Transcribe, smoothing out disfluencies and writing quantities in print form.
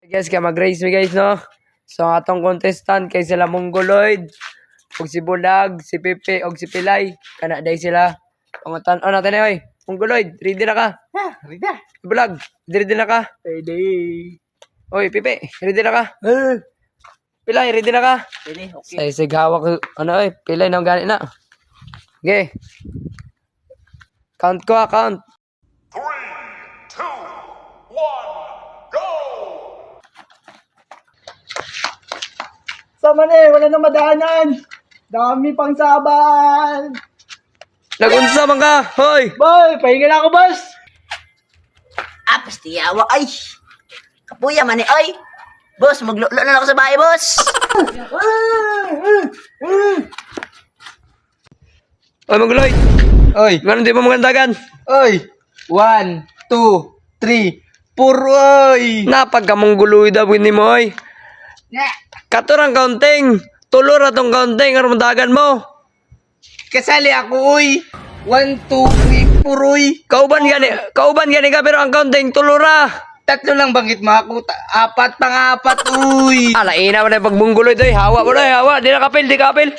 Guys, kaya mag-race mi guys, no? So, ang atong contestant kay sila Mongoloid, og si Bulag, si Pepe, og si Pilay. Kana day sila. Pangutan, natin oy. Mongoloid, ready na ka? Ha, rida. Bulag, ready na ka? Pwede. Oy, Pepe, ready na ka? Pilay, ready na ka? Pwede, okay. Say hawak, oy, Pilay na gani na. Okay. Count ko, count. 3, 2, 1, go! Sama na wala na madaanan. Dami pang saban. Nagunsa man ka, hoy! Boy, pahinga na ako, boss. Pastiyawa, ay! Kapuya man eh, ay! Boss, maglulo na ako sa bahay, boss! Oy, Mongoloid! Oy, Ngayon di mo magandagan. oy. 1, 2, 3, 4, oy. Napagkamongguloy daw ni mo, oy. Katurang kaunting. Tulor atong kaunting, aron dagan mo. Kasali ako, oy. 1, 2, 3, 4, oy. Kauban gani ka, pero ang kaunting tulura. Tatlo lang bangkit mo ako. Apat pang apat, uy. Alaina mo na yung pagbungguloy, oy. Hawa mo na, hawa. Di na kapil, di kapil.